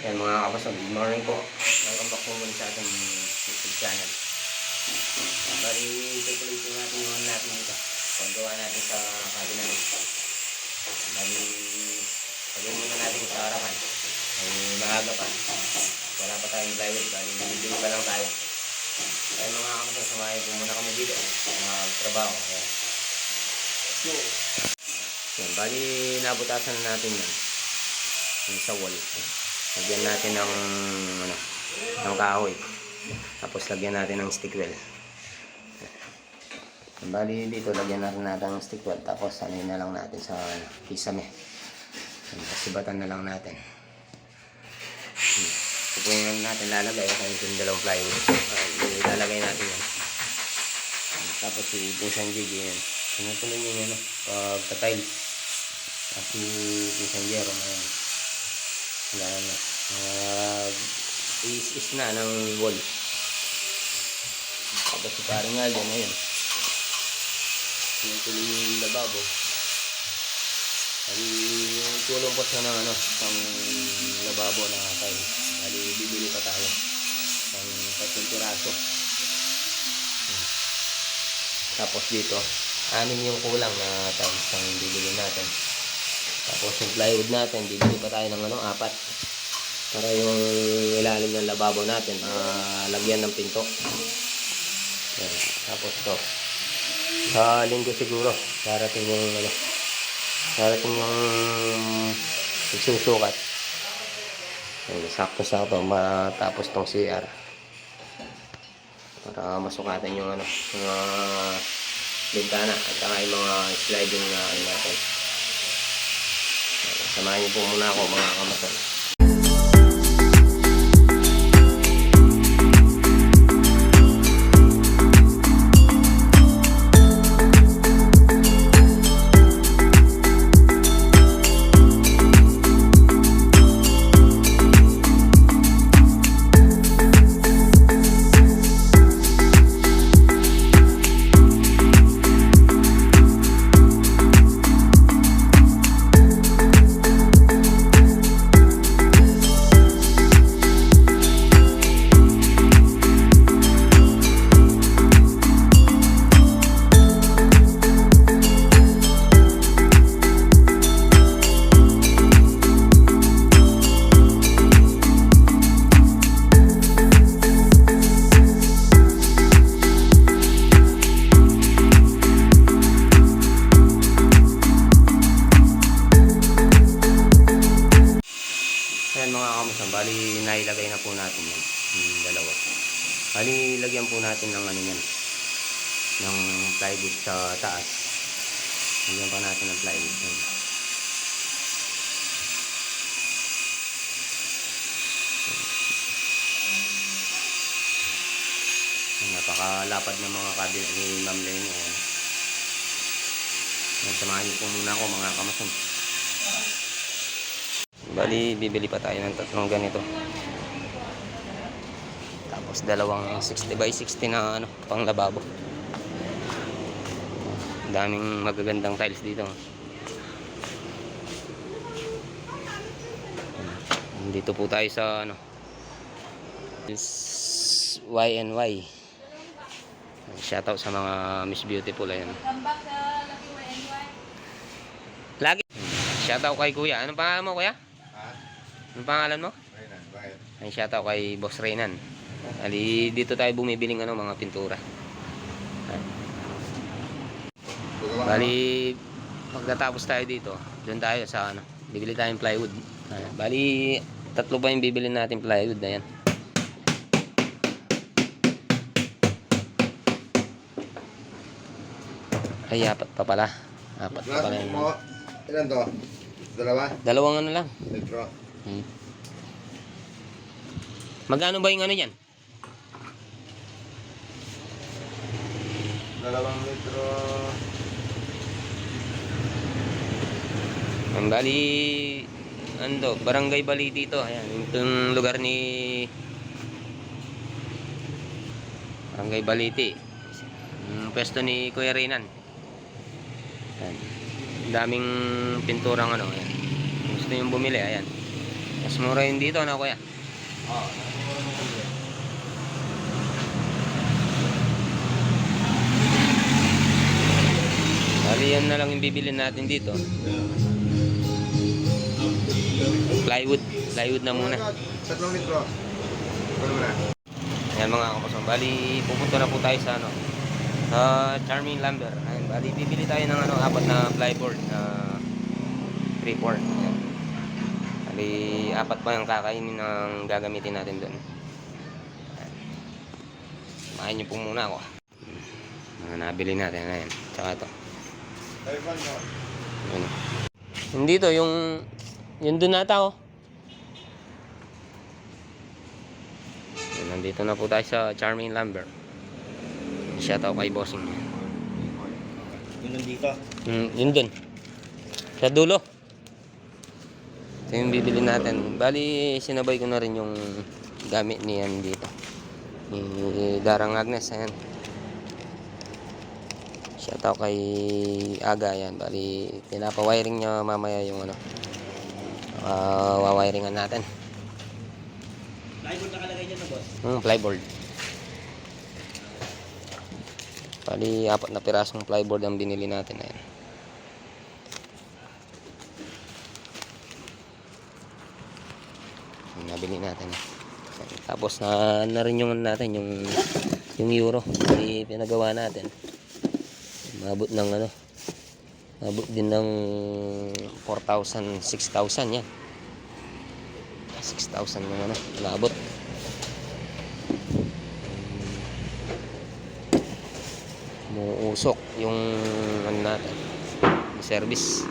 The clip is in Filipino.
Yan mga kapason, good morning po. Welcome back po muli sa ating YouTube channel. Bali, tutuloy po natin yung natin dito. Paggawa natin sa cabinet. Bali, pagawin muna natin sa harapan. Ay maaga pa. Wala pa tayong plywood. Bali, nabibili pa lang tayo. Kaya mga kapason, samahin po muna kami dito. Mga trabaho. Ayan. Let's go. Yan, bali, nabutasan na natin yan. Yung sa wall. Lagyan natin ng kahoy. Tapos lagyan natin ng stick well. Bali dito lagyan natin ng stick well. Tapos anin na lang natin sa kisame. Kasibatan na lang natin. Ito po yung natin lalagay. Yung dalawang plywood. Ilalagay natin yan. Tapos yung jig yan. Sinutuloy nyo yan. Pagka-tiles. Kasi isang jero na yan. Wala na. Is na ng wall. Tapos si parang nga dyan, ayun. Sinutuloy yung lababo. Bali, tulong po siya ng pang lababo na tayo. Bali, bibili pa tayo. Pang 3 piraso. Tapos dito, 6 yung kulang na tiles ang bibili natin. Tapos yung plywood natin, bibili pa tayo ng 4 para yung ilalim ng lababo natin lagyan ng pinto. Yan. Tapos to sa linggo siguro darating yung susukat. Sakto matapos tong CR para masukatan yung mga bintana at saka yung mga sliding na natin. Samahin niyo po muna ako mga kamason. Bali, nailagay na po natin yan. Yung dalawa. Bali, lagyan po natin ng yan. Ng plywood sa taas. Lagyan pa natin ng plywood. Yan. Napakalapad ng mga cabinet ni Ma'am Lene. Samahan niyo po muna ako mga kamason. Bali, bibili pa tayo ng 3 ganito. Tapos 2 60 by 60 na pang lababo. Daming magagandang tiles dito. Dito po tayo sa YNY. Shoutout sa mga Miss Beautiful ayan. Lagi. Shoutout kay Kuya. Anong pangalan mo, Kuya? Anong pangalan mo? Ay, shoutout kay Boss Reynan. Ali, dito tayo bumibiling mga pintura. Bali, pagkatapos tayo dito, doon tayo sa bibili tayong plywood. Bali, 3 pa yung bibili natin plywood. Ayan. Ay, 4 pa pala. 4 pa pala yun. Ilan to? 2? 2 lang. Litro. Magkano ba yung yan? 2 litro. Ang bali, Barangay Baliti ito. Ayan, yung lugar ni Barangay Baliti. Yung pwesto ni Kuya Reynan. Ayan. Daming pinturang ayan. Gusto yung bumili, ayan. Mas mura yun dito, ano kuya? Oo. Bali yan na lang yung bibilin natin dito. Plywood na muna. 3 litro. Ano muna? Ayan mga kapasong. Bali pupunta na po tayo sa ano, sa Charming Lumber. Ayan, bali bibili tayo ng ano, 4 na plyboard na 3/4. Ayan. Bali 4 pa yung kakainin ng gagamitin natin doon. Samahan niyo po muna ako. Mga nabili natin. Ayan. Tsaka ito. Ayan. Hindi to, yung doon nata oh. Ayan, nandito na po tayo sa Charming Lumber. Shout out kay bossing. Yun dito. Yun dun. Sa dulo. Ito yung bibili natin. Bali, sinabay ko na rin yung gamit niyan dito. Ni Darang Agnes. Ayan. Shoutout kay Aga. Ayan. Bali, pinapawiring niya mamaya yung ano. Wawiringan natin. Plywood nakalagay dyan na boss. Plyboard. Bali, 4 na pirasong plyboard ang binili natin. Ayan. Yung nabili natin. Tapos na rin yung natin yung euro. Bali, pinagawa natin. Mabot ng ano. Mabot din ng 4,000, 6,000 yan. 6,000 yung ano, nabot. Muusok yung ano natin, service.